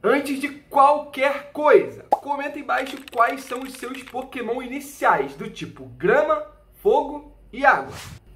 Antes de qualquer coisa, comenta aí embaixo quais são os seus Pokémon iniciais, do tipo grama, fogo e água.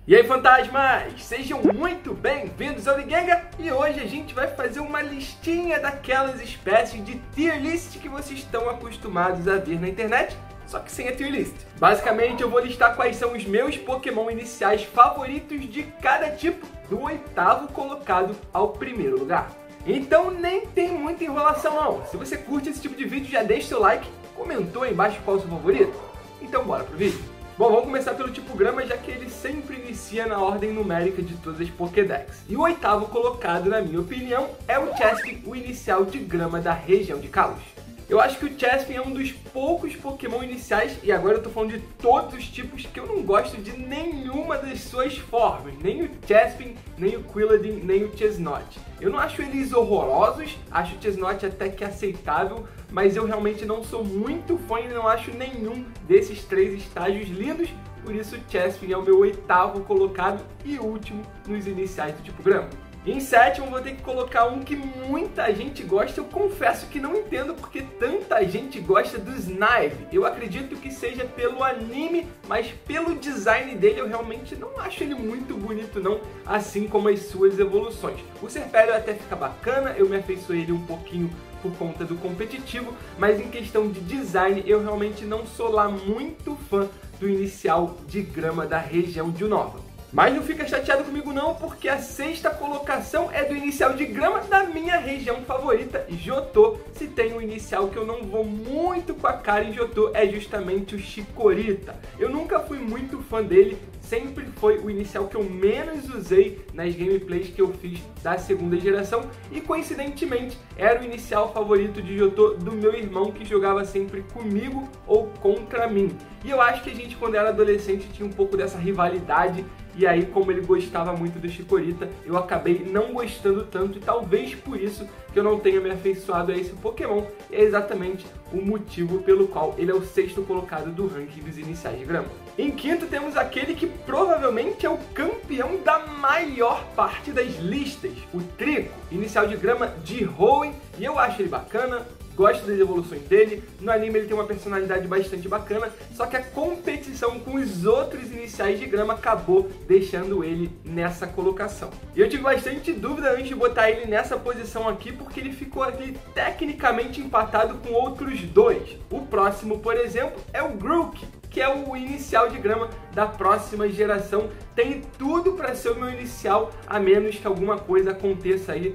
E aí, fantasmas! Sejam muito bem-vindos ao Ligenga! E hoje a gente vai fazer uma listinha daquelas espécies de tier list que vocês estão acostumados a ver na internet, só que sem a tier list. Basicamente, eu vou listar quais são os meus Pokémon iniciais favoritos de cada tipo, do 8º colocado ao 1º lugar. Então nem tem muita enrolação não. Se você curte esse tipo de vídeo, já deixa seu like, comentou aí embaixo qual é o seu favorito. Então bora pro vídeo. Bom, vamos começar pelo tipo grama, já que ele sempre inicia na ordem numérica de todas as Pokédex. E o 8º colocado, na minha opinião, é o Chespin, o inicial de grama da região de Kalos. Eu acho que o Chespin é um dos poucos Pokémon iniciais, e agora eu tô falando de todos os tipos, que eu não gosto de nenhuma das suas formas. Nem o Chespin, nem o Quilladin, nem o Chesnaught. Eu não acho eles horrorosos, acho o Chesnaught até que aceitável, mas eu realmente não sou muito fã e não acho nenhum desses 3 estágios lindos, por isso o Chespin é o meu 8º colocado e último nos iniciais do tipo grama. Em 7º vou ter que colocar um que muita gente gosta, eu confesso que não entendo porque tanta gente gosta do Snivy. Eu acredito que seja pelo anime, mas pelo design dele eu realmente não acho ele muito bonito não, assim como as suas evoluções. O Serpério até fica bacana, eu me afeiçoei ele um pouquinho por conta do competitivo, mas em questão de design eu realmente não sou lá muito fã do inicial de grama da região de Unova. Mas não fica chateado comigo não, porque a 6ª colocação é do inicial de grama da minha região favorita, Johto. Se tem um inicial que eu não vou muito com a cara em Johto, é justamente o Chikorita. Eu nunca fui muito fã dele, sempre foi o inicial que eu menos usei nas gameplays que eu fiz da 2ª geração e coincidentemente era o inicial favorito de Johto do meu irmão que jogava sempre comigo ou contra mim. E eu acho que a gente quando era adolescente tinha um pouco dessa rivalidade e aí como ele gostava muito do Chikorita, eu acabei não gostando tanto e talvez por isso que eu não tenha me afeiçoado a esse Pokémon. É exatamente o motivo pelo qual ele é o 6º colocado do ranking dos iniciais de grama. Em 5º temos aquele que provavelmente é o campeão da maior parte das listas, o Trico, inicial de grama de Hoenn, e eu acho ele bacana. Gosto das evoluções dele, no anime ele tem uma personalidade bastante bacana, só que a competição com os outros iniciais de grama acabou deixando ele nessa colocação. E eu tive bastante dúvida antes de botar ele nessa posição aqui, porque ele ficou aqui tecnicamente empatado com outros 2. O próximo, por exemplo, é o Grook, que é o inicial de grama da próxima geração. Tem tudo para ser o meu inicial, a menos que alguma coisa aconteça aí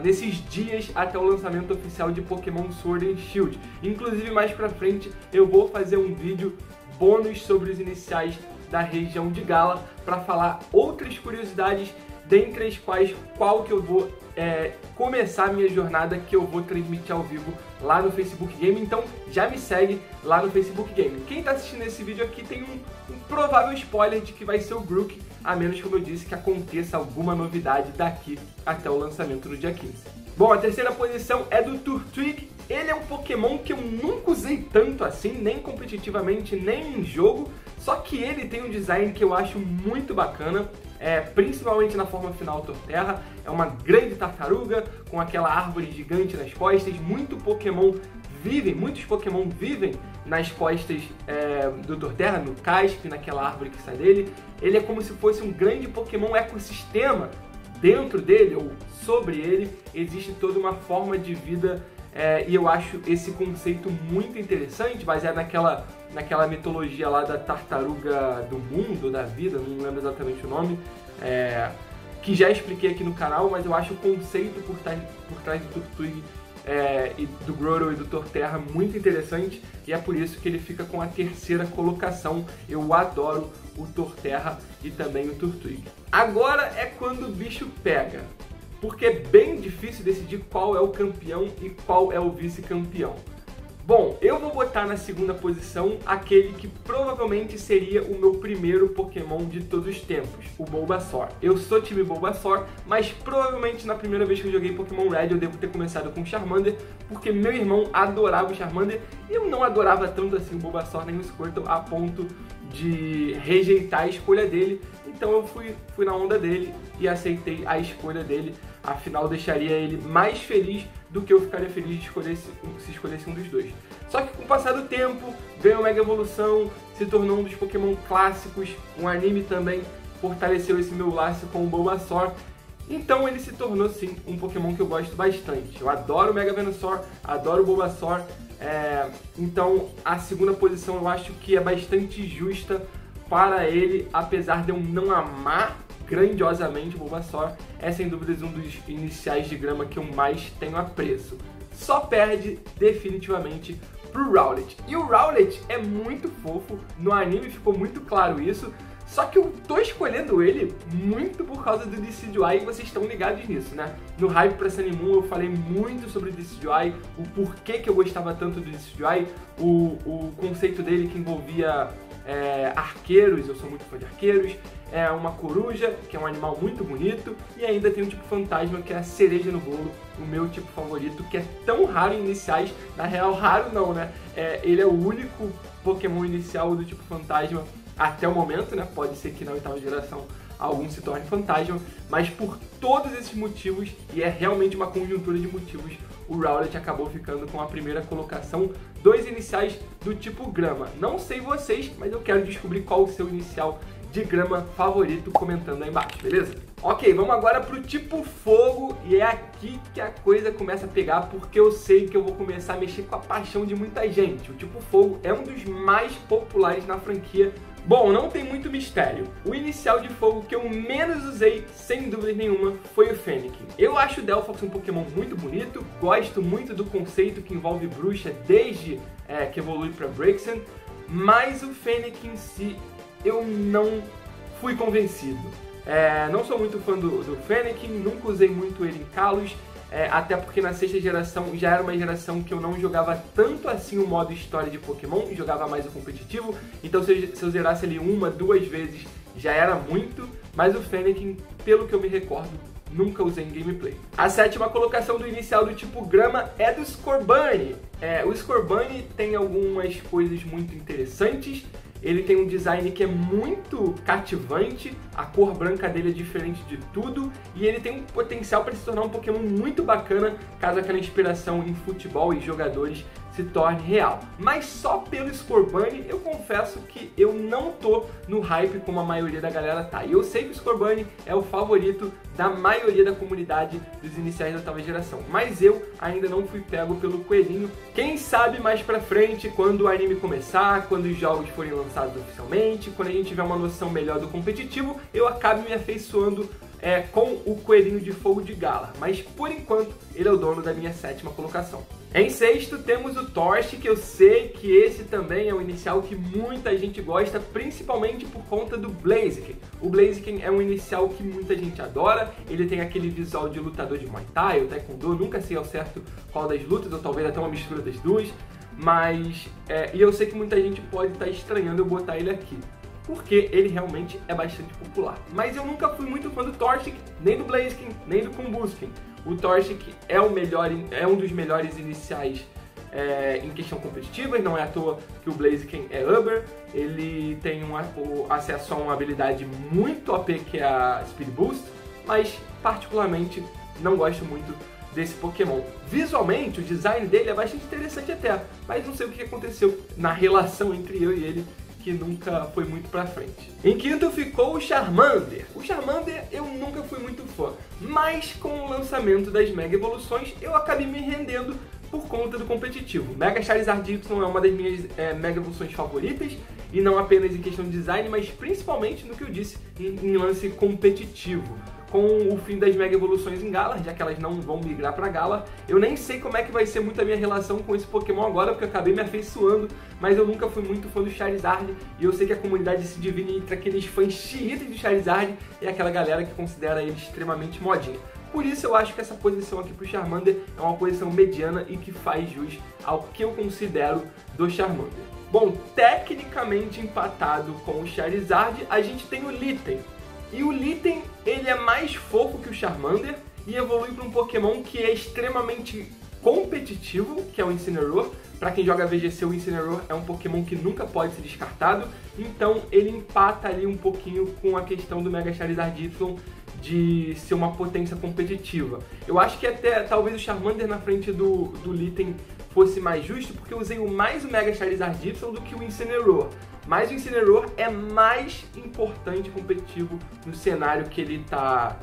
nesses dias até o lançamento oficial de Pokémon Sword and Shield. Inclusive, mais pra frente, eu vou fazer um vídeo bônus sobre os iniciais da região de Galar para falar outras curiosidades, dentre as quais qual que eu vou começar a minha jornada, que eu vou transmitir ao vivo lá no Facebook Game. Então já me segue lá no Facebook Game. Quem está assistindo esse vídeo aqui tem um provável spoiler de que vai ser o Grook, a menos, como eu disse, que aconteça alguma novidade daqui até o lançamento no dia 15. Bom, a 3ª posição é do Turtwig. Ele é um Pokémon que eu nunca usei tanto assim, nem competitivamente, nem em jogo, só que ele tem um design que eu acho muito bacana, principalmente na forma final Torterra. É uma grande tartaruga com aquela árvore gigante nas costas. Muitos Pokémon vivem nas costas do Torterra, no casco, naquela árvore que sai dele. Ele é como se fosse um grande Pokémon ecossistema. Dentro dele, ou sobre ele, existe toda uma forma de vida, e eu acho esse conceito muito interessante, baseado naquela mitologia lá da tartaruga do mundo, da vida, não lembro exatamente o nome, que já expliquei aqui no canal, mas eu acho o conceito por trás do Turtwig e do Grotle e do Torterra muito interessante, e é por isso que ele fica com a 3ª colocação. Eu adoro o Torterra e também o Turtwig. Agora é quando o bicho pega, porque é bem difícil decidir qual é o campeão e qual é o vice-campeão. Bom, eu vou botar na 2ª posição aquele que provavelmente seria o meu primeiro Pokémon de todos os tempos, o Bulbasaur. Eu sou time Bulbasaur, mas provavelmente na primeira vez que eu joguei Pokémon Red eu devo ter começado com o Charmander, porque meu irmão adorava o Charmander e eu não adorava tanto assim o Bulbasaur nem o Squirtle a ponto de rejeitar a escolha dele. Então eu fui na onda dele e aceitei a escolha dele, afinal deixaria ele mais feliz do que eu ficaria feliz de escolher se escolhesse um dos dois. Só que com o passar do tempo, veio a Mega Evolução, se tornou um dos Pokémon clássicos, um anime também fortaleceu esse meu laço com o Bulbasaur. Então ele se tornou sim um Pokémon que eu gosto bastante. Eu adoro o Mega Venusaur, adoro o Bulbasaur. Então a segunda posição eu acho que é bastante justa para ele, apesar de eu não amar grandiosamente o Bulbasaur. É sem dúvidas um dos iniciais de grama que eu mais tenho apreço. Só perde definitivamente pro Rowlet. E o Rowlet é muito fofo, no anime ficou muito claro isso. Só que eu tô escolhendo ele muito por causa do Decidueye e vocês estão ligados nisso, né? No Hype pra Sun and Moon eu falei muito sobre o Decidueye, o porquê que eu gostava tanto do Decidueye, o conceito dele que envolvia arqueiros, eu sou muito fã de arqueiros, uma coruja, que é um animal muito bonito, e ainda tem um tipo fantasma que é a cereja no bolo, o meu tipo favorito, que é tão raro em iniciais, na real raro não, né? Ele é o único Pokémon inicial do tipo fantasma até o momento, né? Pode ser que na oitava geração algum se torne fantasma, mas por todos esses motivos, e é realmente uma conjuntura de motivos, o Rowlet acabou ficando com a primeira colocação dos iniciais do tipo grama. Não sei vocês, mas eu quero descobrir qual o seu inicial de grama favorito comentando aí embaixo, beleza? Ok, vamos agora pro tipo fogo, e é aqui que a coisa começa a pegar, porque eu sei que eu vou começar a mexer com a paixão de muita gente. O tipo fogo é um dos mais populares na franquia. Bom, não tem muito mistério. O inicial de fogo que eu menos usei, sem dúvida nenhuma, foi o Fennekin. Eu acho o Delphox um Pokémon muito bonito, gosto muito do conceito que envolve bruxa desde que evolui para Braixen, mas o Fennekin em si eu não fui convencido. Não sou muito fã do Fennekin, nunca usei muito ele em Kalos, até porque na sexta geração já era uma geração que eu não jogava tanto assim o modo história de Pokémon, jogava mais o competitivo, então se eu zerasse ele uma, duas vezes já era muito, mas o Fennekin, pelo que eu me recordo, nunca usei em gameplay. A sétima colocação do inicial do tipo grama é do Scorbunny. O Scorbunny tem algumas coisas muito interessantes. Ele tem um design que é muito cativante, a cor branca dele é diferente de tudo, e ele tem um potencial para se tornar um Pokémon muito bacana, caso aquela inspiração em futebol e jogadores se torne real. Mas só pelo Scorbunny, eu confesso que eu não tô no hype como a maioria da galera tá. E eu sei que o Scorbunny é o favorito da maioria da comunidade dos iniciais da oitava geração, mas eu ainda não fui pego pelo coelhinho. Quem sabe mais pra frente, quando o anime começar, quando os jogos forem lançados oficialmente, quando a gente tiver uma noção melhor do competitivo, eu acabe me afeiçoando com o coelhinho de fogo de Galar, mas por enquanto ele é o dono da minha sétima colocação. Em sexto temos o Torchic, que eu sei que esse também é um inicial que muita gente gosta, principalmente por conta do Blaziken. O Blaziken é um inicial que muita gente adora, ele tem aquele visual de lutador de Muay Thai ou Taekwondo, nunca sei ao certo qual das lutas, ou talvez até uma mistura das duas, mas e eu sei que muita gente pode estar estranhando eu botar ele aqui, porque ele realmente é bastante popular. Mas eu nunca fui muito fã do Torchic, nem do Blaziken, nem do Combusken. O Torchic é um dos melhores iniciais em questão competitiva, e não é à toa que o Blaziken é Uber. Ele tem acesso a uma habilidade muito OP que é a Speed Boost, mas particularmente não gosto muito desse Pokémon. Visualmente, o design dele é bastante interessante até, mas não sei o que aconteceu na relação entre eu e ele, que nunca foi muito pra frente. Em quinto ficou o Charmander. O Charmander eu nunca fui muito fã, mas com o lançamento das Mega Evoluções eu acabei me rendendo por conta do competitivo. Mega Charizard Y é uma das minhas Mega Evoluções favoritas, e não apenas em questão de design, mas principalmente no que eu disse em lance competitivo. Com o fim das Mega Evoluções em Galar, já que elas não vão migrar pra Galar, eu nem sei como é que vai ser muito a minha relação com esse Pokémon agora, porque eu acabei me afeiçoando, mas eu nunca fui muito fã do Charizard, e eu sei que a comunidade se divide entre aqueles fãs xiitas do Charizard e aquela galera que considera ele extremamente modinha. Por isso eu acho que essa posição aqui pro Charmander é uma posição mediana e que faz jus ao que eu considero do Charmander. Bom, tecnicamente empatado com o Charizard, a gente tem o Litten. E o Litten, ele é mais fofo que o Charmander e evolui para um Pokémon que é extremamente competitivo, que é o Incineroar. Para quem joga VGC, o Incineroar é um Pokémon que nunca pode ser descartado, então ele empata ali um pouquinho com a questão do Mega Charizard Y de ser uma potência competitiva. Eu acho que até talvez o Charmander na frente do Litten fosse mais justo, porque eu usei mais o Mega Charizard Y do que o Incineroar. Mas o Incineroar é mais importante e competitivo no cenário que ele está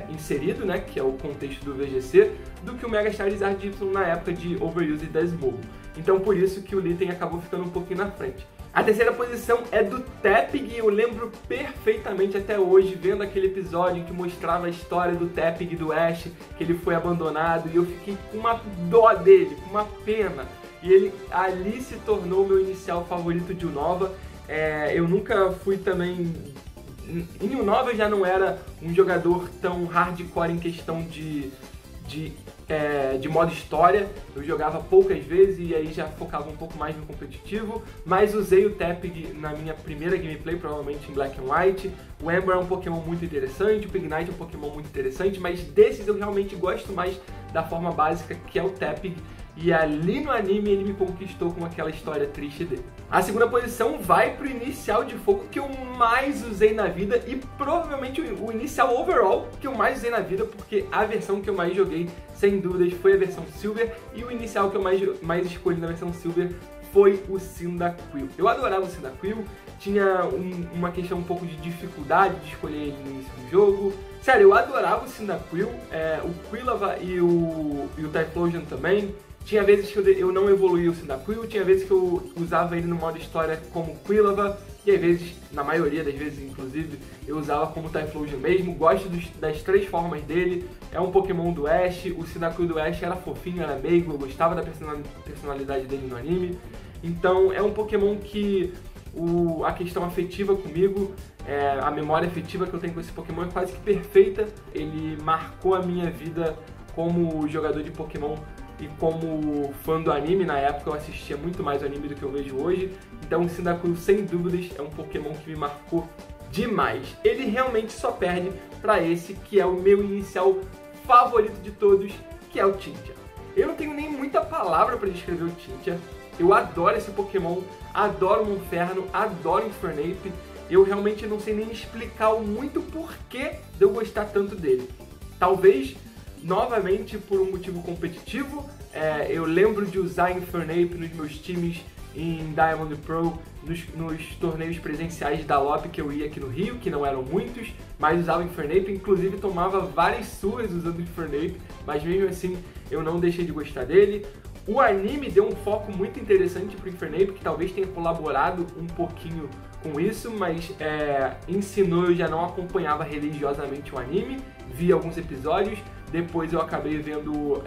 inserido, né, que é o contexto do VGC, do que o Mega Charizard Y na época de Overuse da Smogon. Então por isso que o Litten acabou ficando um pouquinho na frente. A terceira posição é do Tepig, e eu lembro perfeitamente até hoje, vendo aquele episódio em que mostrava a história do Tepig e do Ash, que ele foi abandonado, e eu fiquei com uma dó dele, com uma pena. E ele ali se tornou meu inicial favorito de Unova. Eu nunca fui também... Em Unova eu já não era um jogador tão hardcore em questão de modo história. Eu jogava poucas vezes e aí já focava um pouco mais no competitivo, mas usei o Tepig na minha primeira gameplay, provavelmente em Black and White. O Ember é um Pokémon muito interessante, o Pignite é um Pokémon muito interessante, mas desses eu realmente gosto mais da forma básica, que é o Tepig. E ali no anime ele me conquistou com aquela história triste dele. A segunda posição vai pro inicial de fogo que eu mais usei na vida, e provavelmente o inicial overall que eu mais usei na vida, porque a versão que eu mais joguei, sem dúvidas, foi a versão Silver, e o inicial que eu mais escolhi na versão Silver foi o Cyndaquil. Eu adorava o Cyndaquil, tinha uma questão um pouco de dificuldade de escolher ele no início do jogo. Sério, eu adorava o Cyndaquil, o Quilava e o Typhlosion também. Tinha vezes que eu não evoluía o Cyndaquil, tinha vezes que eu usava ele no modo história como Quilava, e às vezes, na maioria das vezes inclusive, eu usava como Typhlosion mesmo. Gosto das três formas dele, é um Pokémon do Ash, o Cyndaquil do Ash era fofinho, era meigo, eu gostava da personalidade dele no anime. Então é um Pokémon que a questão afetiva comigo, a memória afetiva que eu tenho com esse Pokémon é quase que perfeita. Ele marcou a minha vida como jogador de Pokémon e como fã do anime. Na época eu assistia muito mais o anime do que eu vejo hoje. Então o Cyndaquil, sem dúvidas, é um Pokémon que me marcou demais. Ele realmente só perde para esse que é o meu inicial favorito de todos, que é o Tintia. Eu não tenho nem muita palavra para descrever o Tintia. Eu adoro esse Pokémon, adoro o Monferno, adoro o Infernape. Eu realmente não sei nem explicar muito porquê de eu gostar tanto dele. Talvez novamente por um motivo competitivo. Eu lembro de usar Infernape nos meus times em Diamond Pro, nos torneios presenciais da LOP que eu ia aqui no Rio, que não eram muitos, mas usava Infernape, inclusive tomava várias surras usando Infernape, mas mesmo assim eu não deixei de gostar dele. O anime deu um foco muito interessante para o Infernape, que talvez tenha colaborado um pouquinho com isso, mas ensinou, eu já não acompanhava religiosamente o anime, vi alguns episódios. Depois eu acabei vendo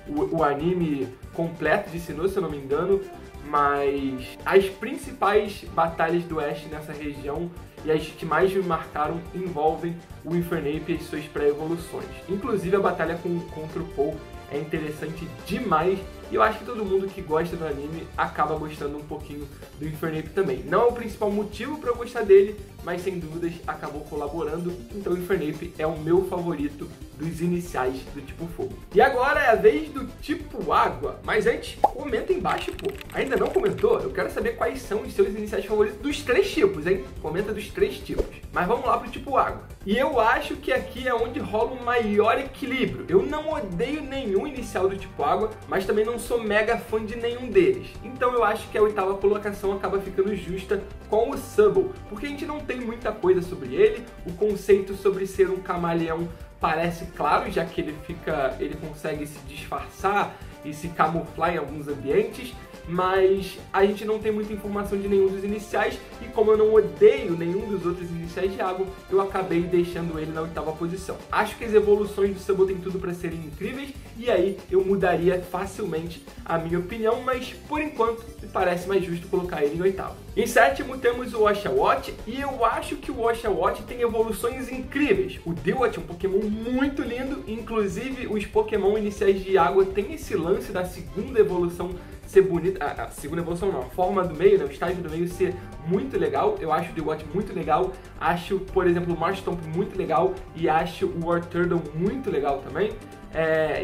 o anime completo de Sinnoh, se eu não me engano, mas as principais batalhas do Ash nessa região e as que mais me marcaram envolvem o Infernape e as suas pré-evoluções. Inclusive a batalha contra o Paul é interessante demais, e eu acho que todo mundo que gosta do anime acaba gostando um pouquinho do Infernape também. Não é o principal motivo para eu gostar dele, mas sem dúvidas acabou colaborando, então o Infernape é o meu favorito dos iniciais do tipo fogo. E agora é a vez do tipo água, mas antes, comenta embaixo, pô. Ainda não comentou? Eu quero saber quais são os seus iniciais favoritos dos três tipos, hein? Comenta dos três tipos. Mas vamos lá pro tipo água. E eu acho que aqui é onde rola um maior equilíbrio. Eu não odeio nenhum inicial do tipo água, mas também não sou mega fã de nenhum deles. Então eu acho que a oitava colocação acaba ficando justa com o Subble, porque a gente não tem muita coisa sobre ele. O conceito sobre ser um camaleão parece claro, já que ele consegue se disfarçar e se camuflar em alguns ambientes, mas a gente não tem muita informação de nenhum dos iniciais, e como eu não odeio nenhum dos outros iniciais de água, eu acabei deixando ele na oitava posição. Acho que as evoluções do Subble tem tudo para serem incríveis, e aí eu mudaria facilmente a minha opinião, mas por enquanto me parece mais justo colocar ele em oitavo. Em sétimo temos o Oshawott, e eu acho que o Oshawott tem evoluções incríveis. O Dewott é um Pokémon muito lindo, inclusive os Pokémon iniciais de água tem esse lance da segunda evolução ser bonita, a segunda evolução não, a forma do meio, né, o estágio do meio ser muito legal. Eu acho o Dewott muito legal, acho, por exemplo, o Marshtomp muito legal, e acho o Wartortle muito legal também.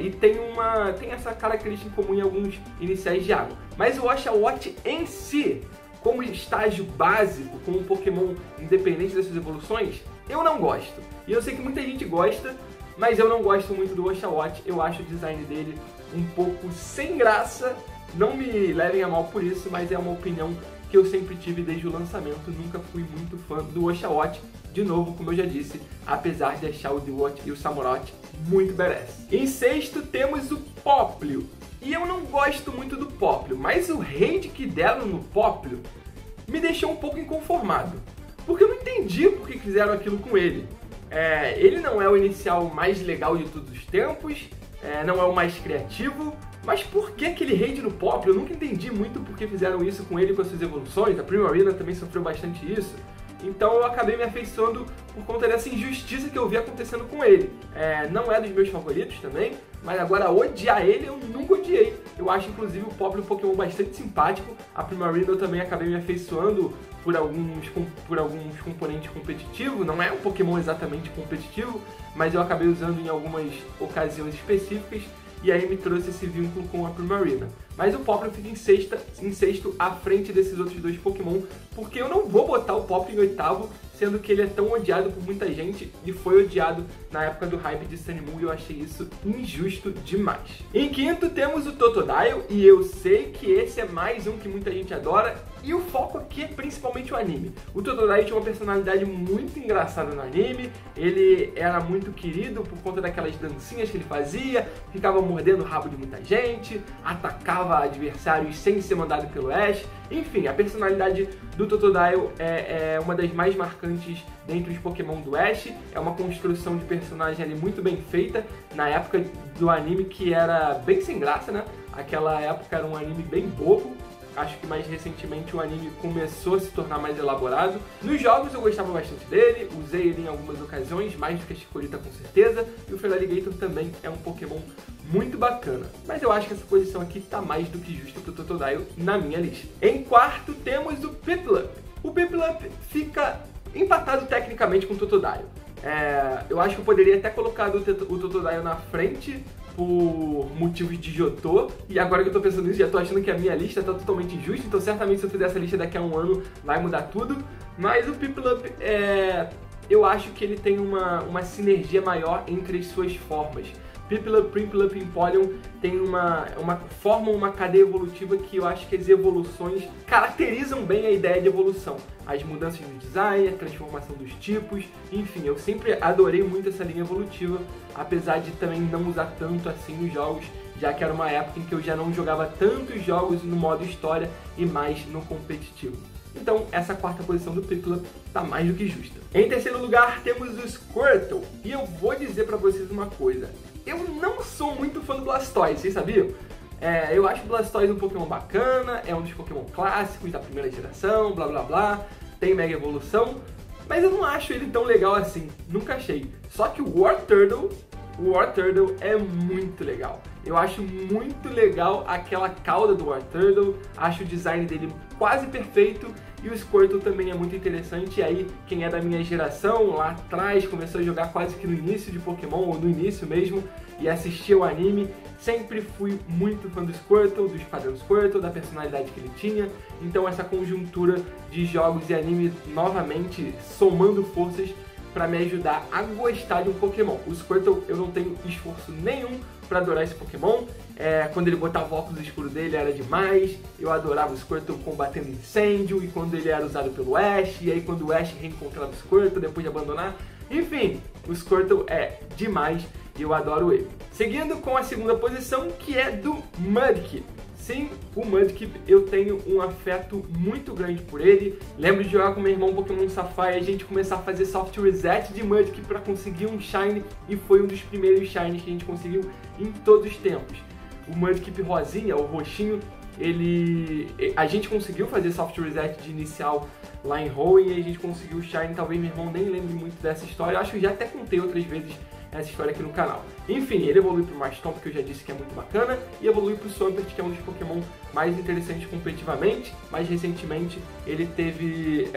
E tem essa característica em comum em alguns iniciais de água. Mas o Oshawott em si, como estágio básico, como um Pokémon independente das suas evoluções, eu não gosto. E eu sei que muita gente gosta, mas eu não gosto muito do Oshawott. Eu acho o design dele um pouco sem graça. Não me levem a mal por isso, mas é uma opinião que eu sempre tive desde o lançamento. Nunca fui muito fã do Oshawott. De novo, como eu já disse, apesar de achar o Dewott e o Samurott muito badass. Em sexto temos o Popplio. E eu não gosto muito do Popplio, mas o raid que deram no Popplio me deixou um pouco inconformado. Porque eu não entendi por que fizeram aquilo com ele. Ele não é o inicial mais legal de todos os tempos, não é o mais criativo, mas por que aquele raid no Popplio? Eu nunca entendi muito por que fizeram isso com ele, com as suas evoluções. A Primarina também sofreu bastante isso. Então eu acabei me afeiçoando por conta dessa injustiça que eu vi acontecendo com ele. Não é dos meus favoritos também, mas agora odiar ele eu nunca odiei. Eu acho inclusive o Popplio um Pokémon bastante simpático. A Primarina eu também acabei me afeiçoando por alguns componentes competitivos. Não é um Pokémon exatamente competitivo, mas eu acabei usando em algumas ocasiões específicas. E aí me trouxe esse vínculo com a Primarina. Mas o Popplio fica em sexto à frente desses outros dois Pokémon, porque eu não vou botar o Popplio em oitavo, sendo que ele é tão odiado por muita gente e foi odiado na época do hype de Sun e Moon, e eu achei isso injusto demais. Em quinto temos o Totodile, e eu sei que esse é mais um que muita gente adora, e o foco aqui é principalmente o anime. O Totodile tinha uma personalidade muito engraçada no anime, ele era muito querido por conta daquelas dancinhas que ele fazia, ficava mordendo o rabo de muita gente, atacava adversários sem ser mandado pelo Ash. Enfim, a personalidade do Totodile é uma das mais marcantes dentre os Pokémon do Ash. É uma construção de personagem ali muito bem feita, na época do anime que era bem sem graça, né? Aquela época era um anime bem bobo. Acho que mais recentemente o anime começou a se tornar mais elaborado. Nos jogos eu gostava bastante dele, usei ele em algumas ocasiões, mais do que a Chikorita com certeza, e o Feraligatr também é um Pokémon muito bacana. Mas eu acho que essa posição aqui está mais do que justa pro Totodile na minha lista. Em quarto temos o Piplup. O Piplup fica empatado tecnicamente com o Totodile. Eu acho que eu poderia até colocar o Totodile na frente por motivos de Jotô, e agora que eu tô pensando nisso, já tô achando que a minha lista tá totalmente injusta, então certamente se eu fizer essa lista daqui a um ano vai mudar tudo. Mas o Piplup, eu acho que ele tem uma sinergia maior entre as suas formas. Piplup, Prinplup e Empoleon formam uma cadeia evolutiva que eu acho que as evoluções caracterizam bem a ideia de evolução. As mudanças no design, a transformação dos tipos, enfim, eu sempre adorei muito essa linha evolutiva, apesar de também não usar tanto assim nos jogos, já que era uma época em que eu já não jogava tantos jogos no modo história e mais no competitivo. Então, essa quarta posição do Piplup tá mais do que justa. Em terceiro lugar, temos o Squirtle. E eu vou dizer pra vocês uma coisa. Eu não sou muito fã do Blastoise, vocês sabiam? Eu acho o Blastoise um Pokémon bacana, é um dos Pokémon clássicos da primeira geração, blá blá blá, tem Mega Evolução, mas eu não acho ele tão legal assim, nunca achei. Só que o Wartortle é muito legal. Eu acho muito legal aquela cauda do Wartortle, acho o design dele quase perfeito, e o Squirtle também é muito interessante. E aí, quem é da minha geração, lá atrás, começou a jogar quase que no início de Pokémon, ou no início mesmo, e assistia o anime, sempre fui muito fã do Squirtle, do Esquadrão Squirtle, da personalidade que ele tinha. Então essa conjuntura de jogos e anime novamente somando forças para me ajudar a gostar de um Pokémon. O Squirtle, eu não tenho esforço nenhum para adorar esse Pokémon. Quando ele botava o óculos escuro dele era demais. Eu adorava o Squirtle combatendo incêndio, e quando ele era usado pelo Ash, e aí quando o Ash reencontrava o Squirtle depois de abandonar. Enfim, o Squirtle é demais e eu adoro ele. Seguindo com a segunda posição, que é do Mudkip. Sim, o Mudkip, eu tenho um afeto muito grande por ele. Lembro de jogar com meu irmão Pokémon Sapphire, a gente começar a fazer soft reset de Mudkip para conseguir um Shine, e foi um dos primeiros Shines que a gente conseguiu em todos os tempos. O Mudkip rosinha, o roxinho, a gente conseguiu fazer soft reset de inicial lá em Hoenn, e a gente conseguiu o Shine. Talvez meu irmão nem lembre muito dessa história, eu acho que já até contei outras vezes essa história aqui no canal. Enfim, ele evolui pro Marshtomp, que eu já disse que é muito bacana, e evolui pro Swampert, que é um dos Pokémon mais interessantes competitivamente. Mais recentemente, ele teve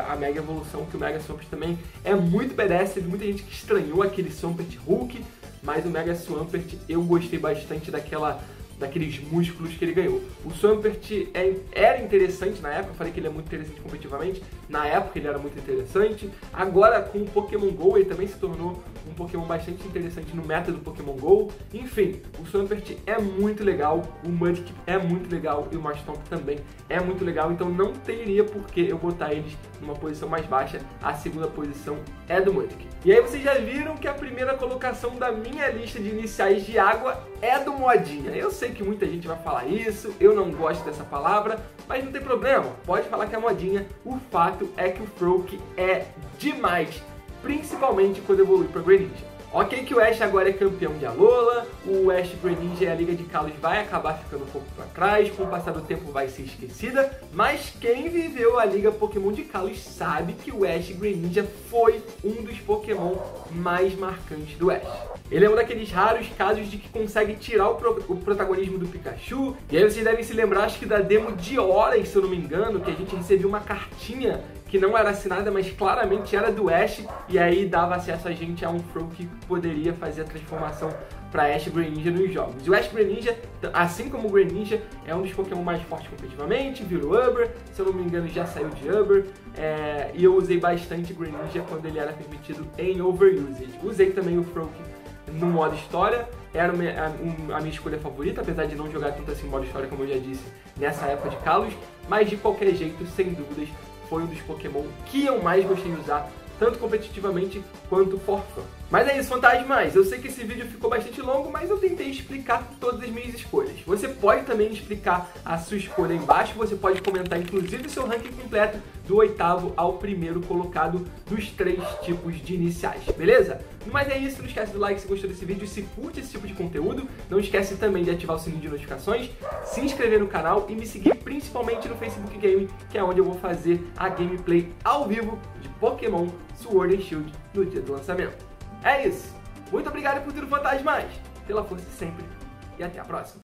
a Mega Evolução, que o Mega Swampert também é muito badass. Teve muita gente que estranhou aquele Swampert Hulk, mas o Mega Swampert eu gostei bastante daqueles músculos que ele ganhou. O Swampert era interessante na época, eu falei que ele é muito interessante competitivamente, Na época ele era muito interessante. Agora com o Pokémon GO ele também se tornou um Pokémon bastante interessante no meta do Pokémon GO. Enfim, o Swampert é muito legal, o Mudkip é muito legal e o Marshtomp também é muito legal. Então não teria por que eu botar eles numa posição mais baixa. A segunda posição é do Mudkip. E aí vocês já viram que a primeira colocação da minha lista de iniciais de água é do Modinha. Eu sei que muita gente vai falar isso, eu não gosto dessa palavra, mas não tem problema, pode falar que é modinha. O fato é que o Froakie é demais, principalmente quando evolui para Greninja. Ok que o Ash agora é campeão de Alola, o Ash Greninja e a Liga de Kalos vai acabar ficando um pouco para trás, com o passar do tempo vai ser esquecida, mas quem viveu a Liga Pokémon de Kalos sabe que o Ash Greninja foi um dos Pokémon mais marcantes do Ash. Ele é um daqueles raros casos de que consegue tirar o protagonismo do Pikachu. E aí vocês devem se lembrar, acho que da demo de Horas, se eu não me engano, que a gente recebeu uma cartinha que não era assinada, mas claramente era do Ash, e aí dava acesso a gente a um Froakie que poderia fazer a transformação para Ash Greninja nos jogos. E o Ash Greninja, assim como o Greninja, é um dos Pokémon mais fortes competitivamente, virou Uber, se eu não me engano já saiu de Uber, e eu usei bastante Greninja quando ele era permitido em Overusage. Usei também o Froakie no modo história, era a minha escolha favorita, apesar de não jogar tanto assim modo história como eu já disse nessa época de Kalos, mas de qualquer jeito, sem dúvidas, foi um dos Pokémon que eu mais gostei de usar, tanto competitivamente quanto for fun. Mas é isso, fantasmas! Eu sei que esse vídeo ficou bastante longo, mas eu tentei explicar todas as minhas escolhas. Você pode também explicar a sua escolha aí embaixo, você pode comentar inclusive o seu ranking completo do 8º ao 1º colocado dos 3 tipos de iniciais, beleza? Mas é isso, não esquece do like se gostou desse vídeo, se curte esse tipo de conteúdo, não esquece também de ativar o sininho de notificações, se inscrever no canal e me seguir principalmente no Facebook Game, que é onde eu vou fazer a gameplay ao vivo de Pokémon Sword and Shield no dia do lançamento. É isso, muito obrigado por tudo, fantasmas, pela força sempre e até a próxima.